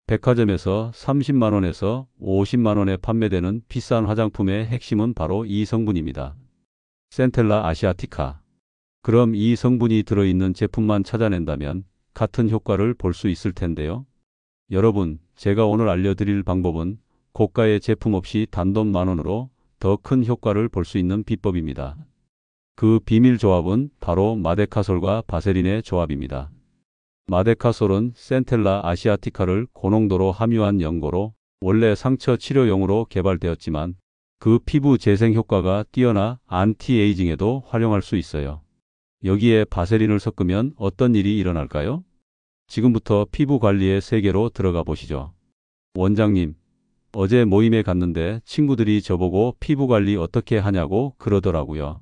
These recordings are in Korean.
백화점에서 30만원에서 50만원에 판매되는 비싼 화장품의 핵심은 바로 이 성분입니다. 센텔라 아시아티카. 그럼 이 성분이 들어있는 제품만 찾아낸다면 같은 효과를 볼 수 있을 텐데요. 여러분, 제가 오늘 알려드릴 방법은 고가의 제품 없이 단돈 만원으로 더 큰 효과를 볼 수 있는 비법입니다. 그 비밀 조합은 바로 마데카솔과 바세린의 조합입니다. 마데카솔은 센텔라 아시아티카를 고농도로 함유한 연고로 원래 상처 치료용으로 개발되었지만 그 피부 재생 효과가 뛰어나 안티에이징에도 활용할 수 있어요. 여기에 바세린을 섞으면 어떤 일이 일어날까요? 지금부터 피부 관리의 세계로 들어가 보시죠. 원장님, 어제 모임에 갔는데 친구들이 저보고 피부 관리 어떻게 하냐고 그러더라고요.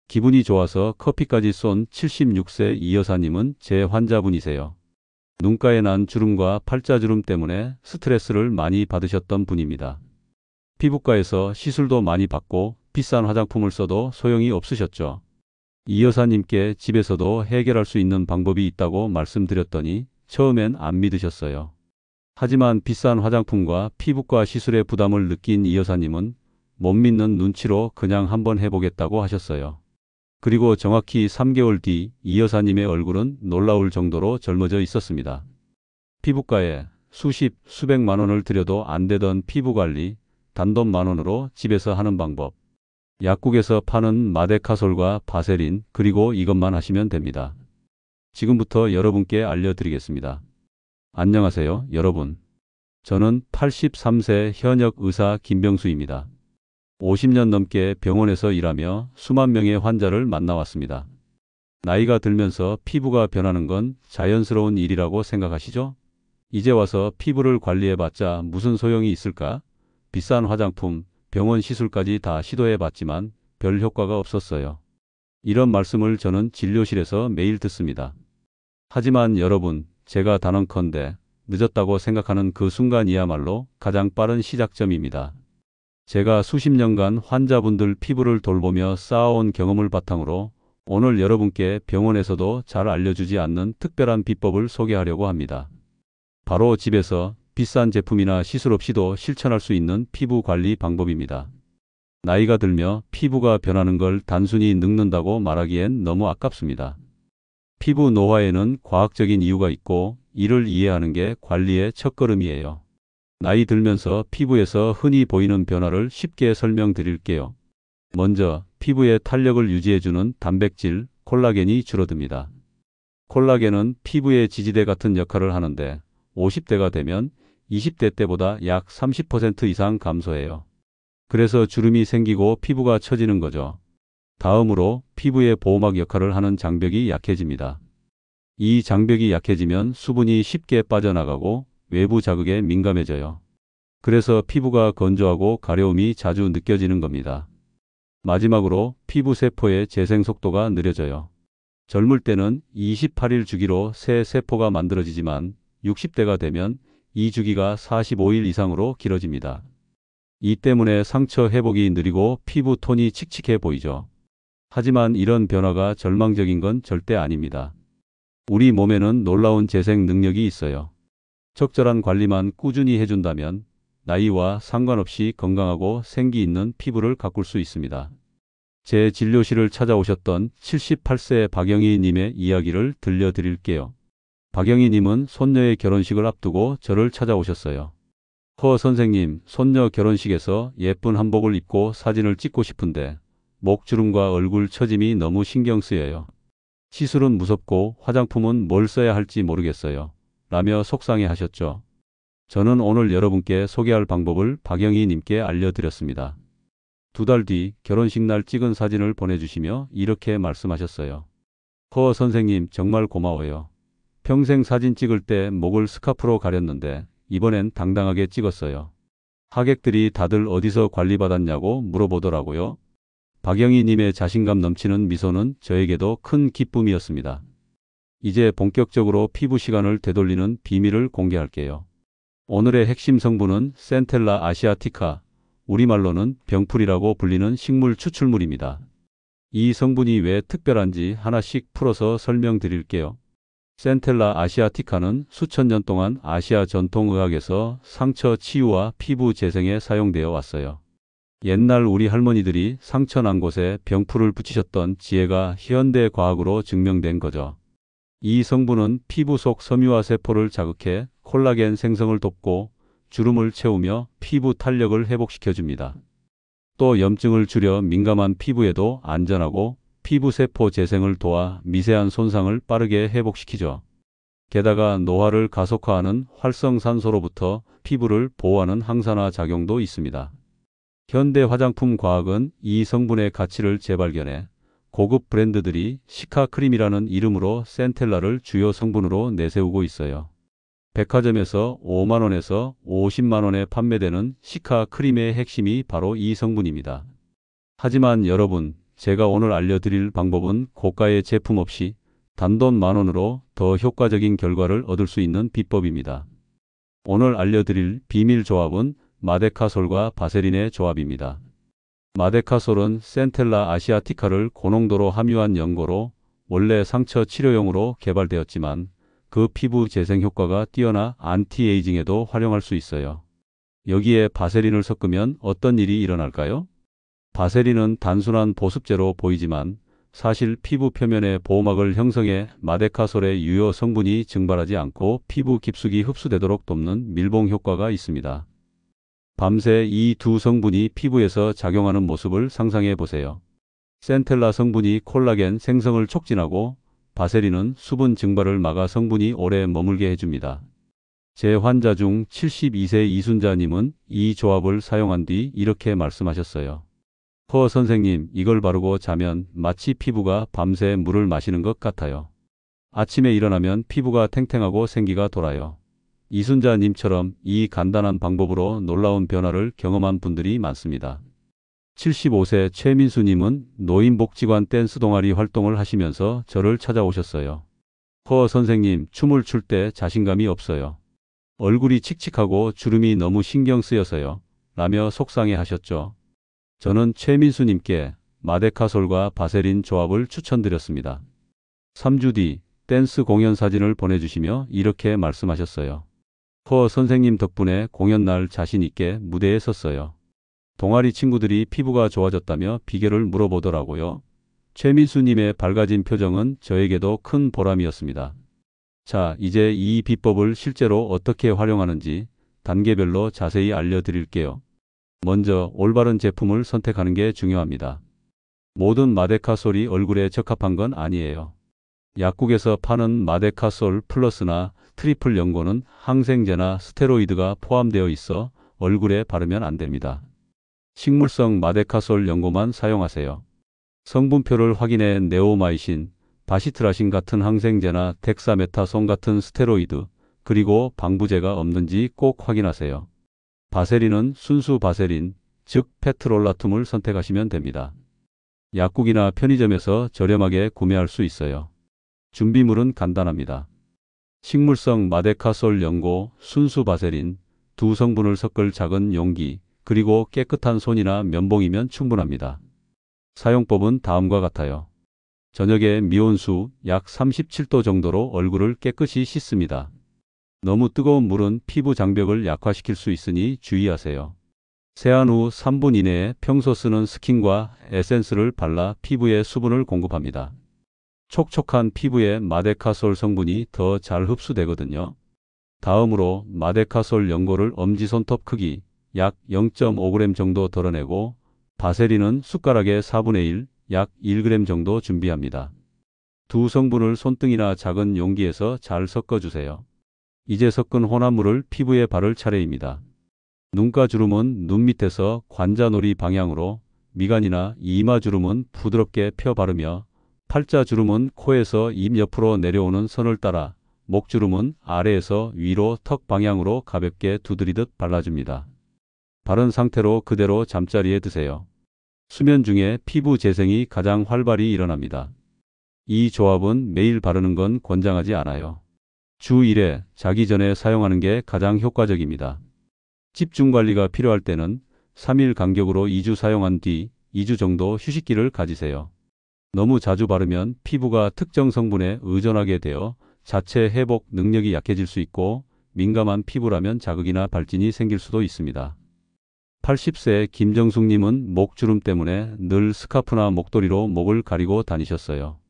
기분이 좋아서 커피까지 쏜 76세 이 여사님은 제 환자분이세요. 눈가에 난 주름과 팔자주름 때문에 스트레스를 많이 받으셨던 분입니다. 피부과에서 시술도 많이 받고 비싼 화장품을 써도 소용이 없으셨죠. 이 여사님께 집에서도 해결할 수 있는 방법이 있다고 말씀드렸더니 처음엔 안 믿으셨어요. 하지만 비싼 화장품과 피부과 시술의 부담을 느낀 이 여사님은 못 믿는 눈치로 그냥 한번 해보겠다고 하셨어요. 그리고 정확히 3개월 뒤 이 여사님의 얼굴은 놀라울 정도로 젊어져 있었습니다. 피부과에 수백만 원을 들여도 안 되던 피부관리, 단돈 만원으로 집에서 하는 방법. 약국에서 파는 마데카솔과 바세린, 그리고 이것만 하시면 됩니다. 지금부터 여러분께 알려드리겠습니다. 안녕하세요, 여러분. 저는 83세 현역 의사 김병수입니다. 50년 넘게 병원에서 일하며 수만 명의 환자를 만나왔습니다. 나이가 들면서 피부가 변하는 건 자연스러운 일이라고 생각하시죠? 이제 와서 피부를 관리해봤자 무슨 소용이 있을까? 비싼 화장품, 병원 시술까지 다 시도해봤지만 별 효과가 없었어요. 이런 말씀을 저는 진료실에서 매일 듣습니다. 하지만 여러분, 제가 단언컨대 늦었다고 생각하는 그 순간이야말로 가장 빠른 시작점입니다. 제가 수십 년간 환자분들 피부를 돌보며 쌓아온 경험을 바탕으로 오늘 여러분께 병원에서도 잘 알려주지 않는 특별한 비법을 소개하려고 합니다. 바로 집에서 비싼 제품이나 시술 없이도 실천할 수 있는 피부 관리 방법입니다. 나이가 들며 피부가 변하는 걸 단순히 늙는다고 말하기엔 너무 아깝습니다. 피부 노화에는 과학적인 이유가 있고 이를 이해하는 게 관리의 첫걸음이에요. 나이 들면서 피부에서 흔히 보이는 변화를 쉽게 설명드릴게요. 먼저 피부의 탄력을 유지해주는 단백질, 콜라겐이 줄어듭니다. 콜라겐은 피부의 지지대 같은 역할을 하는데 50대가 되면 20대 때보다 약 30% 이상 감소해요. 그래서 주름이 생기고 피부가 처지는 거죠. 다음으로 피부의 보호막 역할을 하는 장벽이 약해집니다. 이 장벽이 약해지면 수분이 쉽게 빠져나가고 외부 자극에 민감해져요. 그래서 피부가 건조하고 가려움이 자주 느껴지는 겁니다. 마지막으로 피부 세포의 재생 속도가 느려져요. 젊을 때는 28일 주기로 새 세포가 만들어지지만 60대가 되면 이 주기가 45일 이상으로 길어집니다. 이 때문에 상처 회복이 느리고 피부 톤이 칙칙해 보이죠. 하지만 이런 변화가 절망적인 건 절대 아닙니다. 우리 몸에는 놀라운 재생 능력이 있어요. 적절한 관리만 꾸준히 해준다면 나이와 상관없이 건강하고 생기 있는 피부를 가꿀 수 있습니다. 제 진료실을 찾아오셨던 78세 박영희 님의 이야기를 들려드릴게요. 박영희 님은 손녀의 결혼식을 앞두고 저를 찾아오셨어요. 허 선생님, 손녀 결혼식에서 예쁜 한복을 입고 사진을 찍고 싶은데 목주름과 얼굴 처짐이 너무 신경 쓰여요. 시술은 무섭고 화장품은 뭘 써야 할지 모르겠어요. 라며 속상해 하셨죠. 저는 오늘 여러분께 소개할 방법을 박영희 님께 알려드렸습니다. 2달 뒤 결혼식 날 찍은 사진을 보내주시며 이렇게 말씀하셨어요. 허 선생님, 정말 고마워요. 평생 사진 찍을 때 목을 스카프로 가렸는데 이번엔 당당하게 찍었어요. 하객들이 다들 어디서 관리받았냐고 물어보더라고요. 박영희 님의 자신감 넘치는 미소는 저에게도 큰 기쁨이었습니다. 이제 본격적으로 피부 시간을 되돌리는 비밀을 공개할게요. 오늘의 핵심 성분은 센텔라 아시아티카, 우리말로는 병풀이라고 불리는 식물 추출물입니다. 이 성분이 왜 특별한지 하나씩 풀어서 설명드릴게요. 센텔라 아시아티카는 수천 년 동안 아시아 전통의학에서 상처 치유와 피부 재생에 사용되어 왔어요. 옛날 우리 할머니들이 상처 난 곳에 병풀을 붙이셨던 지혜가 현대 과학으로 증명된 거죠. 이 성분은 피부 속 섬유화 세포를 자극해 콜라겐 생성을 돕고 주름을 채우며 피부 탄력을 회복시켜줍니다. 또 염증을 줄여 민감한 피부에도 안전하고 피부 세포 재생을 도와 미세한 손상을 빠르게 회복시키죠. 게다가 노화를 가속화하는 활성산소로부터 피부를 보호하는 항산화 작용도 있습니다. 현대 화장품 과학은 이 성분의 가치를 재발견해 고급 브랜드들이 시카크림이라는 이름으로 센텔라를 주요 성분으로 내세우고 있어요. 백화점에서 5만원에서 50만원에 판매되는 시카크림의 핵심이 바로 이 성분입니다. 하지만 여러분, 제가 오늘 알려드릴 방법은 고가의 제품 없이 단돈 만원으로 더 효과적인 결과를 얻을 수 있는 비법입니다. 오늘 알려드릴 비밀 조합은 마데카솔과 바세린의 조합입니다. 마데카솔은 센텔라 아시아티카를 고농도로 함유한 연고로 원래 상처 치료용으로 개발되었지만 그 피부 재생 효과가 뛰어나 안티에이징에도 활용할 수 있어요. 여기에 바세린을 섞으면 어떤 일이 일어날까요? 바세린은 단순한 보습제로 보이지만 사실 피부 표면의 보호막을 형성해 마데카솔의 유효 성분이 증발하지 않고 피부 깊숙이 흡수되도록 돕는 밀봉 효과가 있습니다. 밤새 이 두 성분이 피부에서 작용하는 모습을 상상해 보세요. 센텔라 성분이 콜라겐 생성을 촉진하고 바세린은 수분 증발을 막아 성분이 오래 머물게 해줍니다. 제 환자 중 72세 이순자님은 이 조합을 사용한 뒤 이렇게 말씀하셨어요. 선생님, 이걸 바르고 자면 마치 피부가 밤새 물을 마시는 것 같아요. 아침에 일어나면 피부가 탱탱하고 생기가 돌아요. 이순자님처럼 이 간단한 방법으로 놀라운 변화를 경험한 분들이 많습니다. 75세 최민수님은 노인복지관 댄스 동아리 활동을 하시면서 저를 찾아오셨어요. 선생님, 춤을 출 때 자신감이 없어요. 얼굴이 칙칙하고 주름이 너무 신경 쓰여서요. 라며 속상해 하셨죠. 저는 최민수님께 마데카솔과 바세린 조합을 추천드렸습니다. 3주 뒤 댄스 공연 사진을 보내주시며 이렇게 말씀하셨어요. 선생님 덕분에 공연 날 자신 있게 무대에 섰어요. 동아리 친구들이 피부가 좋아졌다며 비결을 물어보더라고요. 최민수님의 밝아진 표정은 저에게도 큰 보람이었습니다. 자, 이제 이 비법을 실제로 어떻게 활용하는지 단계별로 자세히 알려드릴게요. 먼저 올바른 제품을 선택하는 게 중요합니다. 모든 마데카솔이 얼굴에 적합한 건 아니에요. 약국에서 파는 마데카솔 플러스나 트리플 연고는 항생제나 스테로이드가 포함되어 있어 얼굴에 바르면 안 됩니다. 식물성 마데카솔 연고만 사용하세요. 성분표를 확인해 네오마이신, 바시트라신 같은 항생제나 덱사메타손 같은 스테로이드, 그리고 방부제가 없는지 꼭 확인하세요. 바세린은 순수 바세린, 즉 페트롤라툼을 선택하시면 됩니다. 약국이나 편의점에서 저렴하게 구매할 수 있어요. 준비물은 간단합니다. 식물성 마데카솔 연고, 순수 바세린, 두 성분을 섞을 작은 용기, 그리고 깨끗한 손이나 면봉이면 충분합니다. 사용법은 다음과 같아요. 저녁에 미온수 약 37도 정도로 얼굴을 깨끗이 씻습니다. 너무 뜨거운 물은 피부 장벽을 약화시킬 수 있으니 주의하세요. 세안 후 3분 이내에 평소 쓰는 스킨과 에센스를 발라 피부에 수분을 공급합니다. 촉촉한 피부에 마데카솔 성분이 더 잘 흡수되거든요. 다음으로 마데카솔 연고를 엄지손톱 크기 약 0.5g 정도 덜어내고 바세린은 숟가락의 4분의 1, 약 1g 정도 준비합니다. 두 성분을 손등이나 작은 용기에서 잘 섞어주세요. 이제 섞은 혼합물을 피부에 바를 차례입니다. 눈가 주름은 눈 밑에서 관자놀이 방향으로, 미간이나 이마 주름은 부드럽게 펴 바르며 팔자 주름은 코에서 입 옆으로 내려오는 선을 따라, 목 주름은 아래에서 위로 턱 방향으로 가볍게 두드리듯 발라줍니다. 바른 상태로 그대로 잠자리에 드세요. 수면 중에 피부 재생이 가장 활발히 일어납니다. 이 조합은 매일 바르는 건 권장하지 않아요. 주 1회 자기 전에 사용하는 게 가장 효과적입니다. 집중 관리가 필요할 때는 3일 간격으로 2주 사용한 뒤 2주 정도 휴식기를 가지세요. 너무 자주 바르면 피부가 특정 성분에 의존하게 되어 자체 회복 능력이 약해질 수 있고 민감한 피부라면 자극이나 발진이 생길 수도 있습니다. 80세 김정숙님은 목주름 때문에 늘 스카프나 목도리로 목을 가리고 다니셨어요.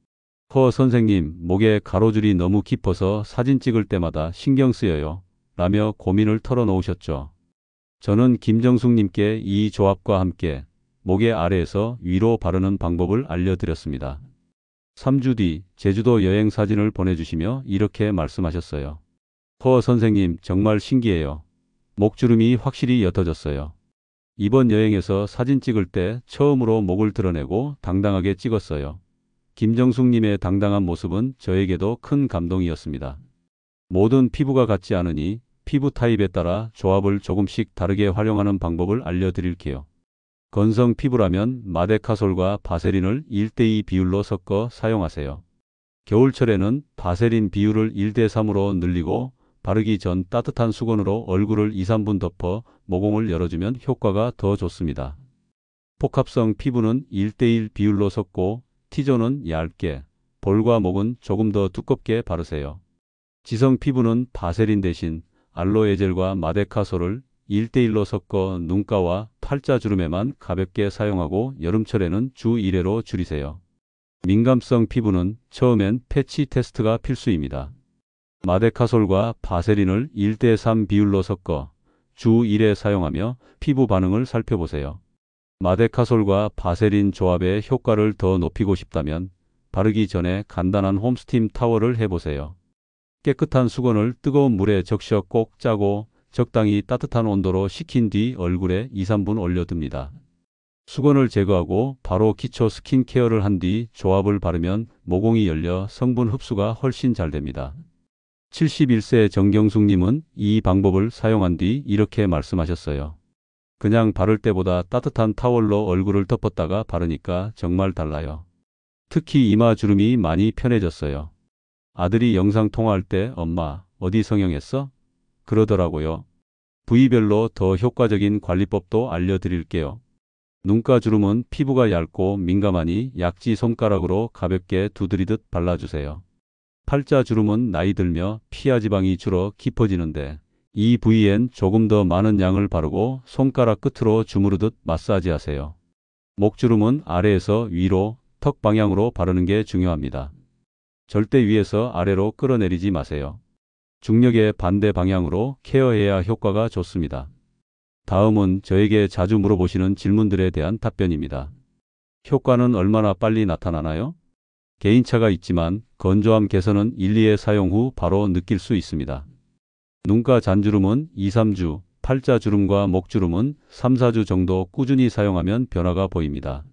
선생님, 목에 가로줄이 너무 깊어서 사진 찍을 때마다 신경 쓰여요. 라며 고민을 털어놓으셨죠. 저는 김정숙님께 이 조합과 함께 목의 아래에서 위로 바르는 방법을 알려드렸습니다. 3주 뒤 제주도 여행 사진을 보내주시며 이렇게 말씀하셨어요. 선생님, 정말 신기해요. 목주름이 확실히 옅어졌어요. 이번 여행에서 사진 찍을 때 처음으로 목을 드러내고 당당하게 찍었어요. 김정숙님의 당당한 모습은 저에게도 큰 감동이었습니다. 모든 피부가 같지 않으니 피부 타입에 따라 조합을 조금씩 다르게 활용하는 방법을 알려드릴게요. 건성 피부라면 마데카솔과 바세린을 1:2 비율로 섞어 사용하세요. 겨울철에는 바세린 비율을 1:3으로 늘리고 바르기 전 따뜻한 수건으로 얼굴을 2~3분 덮어 모공을 열어주면 효과가 더 좋습니다. 복합성 피부는 1:1 비율로 섞고 T존은 얇게, 볼과 목은 조금 더 두껍게 바르세요. 지성 피부는 바세린 대신 알로에젤과 마데카솔을 1:1로 섞어 눈가와 팔자주름에만 가볍게 사용하고 여름철에는 주 1회로 줄이세요. 민감성 피부는 처음엔 패치 테스트가 필수입니다. 마데카솔과 바세린을 1:3 비율로 섞어 주 1회 사용하며 피부 반응을 살펴보세요. 마데카솔과 바세린 조합의 효과를 더 높이고 싶다면 바르기 전에 간단한 홈스팀 타월을 해보세요. 깨끗한 수건을 뜨거운 물에 적셔 꼭 짜고 적당히 따뜻한 온도로 식힌 뒤 얼굴에 2~3분 올려둡니다. 수건을 제거하고 바로 기초 스킨케어를 한 뒤 조합을 바르면 모공이 열려 성분 흡수가 훨씬 잘 됩니다. 71세 정경숙님은 이 방법을 사용한 뒤 이렇게 말씀하셨어요. 그냥 바를 때보다 따뜻한 타월로 얼굴을 덮었다가 바르니까 정말 달라요. 특히 이마 주름이 많이 편해졌어요. 아들이 영상 통화할 때 엄마 어디 성형했어? 그러더라고요. 부위별로 더 효과적인 관리법도 알려드릴게요. 눈가 주름은 피부가 얇고 민감하니 약지 손가락으로 가볍게 두드리듯 발라주세요. 팔자 주름은 나이 들며 피하 지방이 줄어 깊어지는데 이 부위엔 조금 더 많은 양을 바르고 손가락 끝으로 주무르듯 마사지하세요. 목주름은 아래에서 위로 턱 방향으로 바르는 게 중요합니다. 절대 위에서 아래로 끌어내리지 마세요. 중력의 반대 방향으로 케어해야 효과가 좋습니다. 다음은 저에게 자주 물어보시는 질문들에 대한 답변입니다. 효과는 얼마나 빨리 나타나나요? 개인차가 있지만 건조함 개선은 1~2회 사용 후 바로 느낄 수 있습니다. 눈가 잔주름은 2~3주, 팔자 주름과 목주름은 3~4주 정도 꾸준히 사용하면 변화가 보입니다.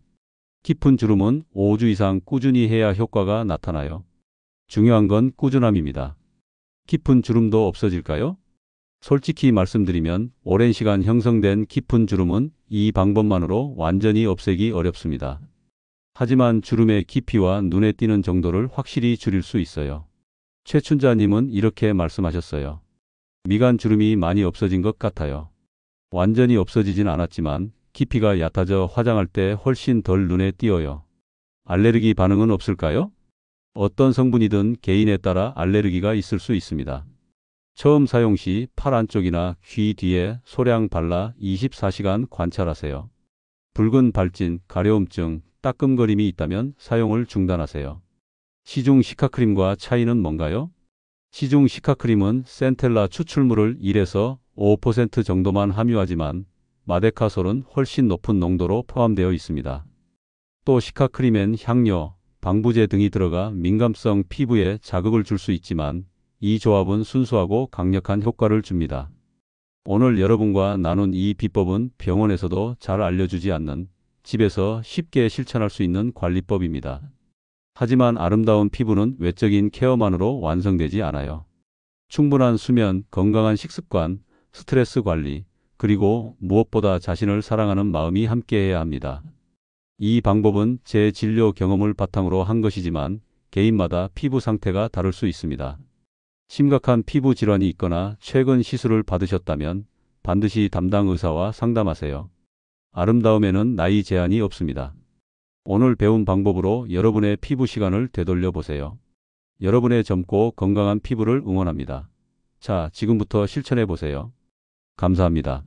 깊은 주름은 5주 이상 꾸준히 해야 효과가 나타나요. 중요한 건 꾸준함입니다. 깊은 주름도 없어질까요? 솔직히 말씀드리면 오랜 시간 형성된 깊은 주름은 이 방법만으로 완전히 없애기 어렵습니다. 하지만 주름의 깊이와 눈에 띄는 정도를 확실히 줄일 수 있어요. 최춘자님은 이렇게 말씀하셨어요. 미간 주름이 많이 없어진 것 같아요. 완전히 없어지진 않았지만 깊이가 얕아져 화장할 때 훨씬 덜 눈에 띄어요. 알레르기 반응은 없을까요? 어떤 성분이든 개인에 따라 알레르기가 있을 수 있습니다. 처음 사용 시 팔 안쪽이나 귀 뒤에 소량 발라 24시간 관찰하세요. 붉은 발진, 가려움증, 따끔거림이 있다면 사용을 중단하세요. 시중 시카크림과 차이는 뭔가요? 시중 시카크림은 센텔라 추출물을 1에서 5% 정도만 함유하지만 마데카솔은 훨씬 높은 농도로 포함되어 있습니다. 또 시카크림엔 향료, 방부제 등이 들어가 민감성 피부에 자극을 줄 수 있지만 이 조합은 순수하고 강력한 효과를 줍니다. 오늘 여러분과 나눈 이 비법은 병원에서도 잘 알려주지 않는 집에서 쉽게 실천할 수 있는 관리법입니다. 하지만 아름다운 피부는 외적인 케어만으로 완성되지 않아요. 충분한 수면, 건강한 식습관, 스트레스 관리, 그리고 무엇보다 자신을 사랑하는 마음이 함께해야 합니다. 이 방법은 제 진료 경험을 바탕으로 한 것이지만 개인마다 피부 상태가 다를 수 있습니다. 심각한 피부 질환이 있거나 최근 시술을 받으셨다면 반드시 담당 의사와 상담하세요. 아름다움에는 나이 제한이 없습니다. 오늘 배운 방법으로 여러분의 피부 시간을 되돌려 보세요. 여러분의 젊고 건강한 피부를 응원합니다. 자, 지금부터 실천해 보세요. 감사합니다.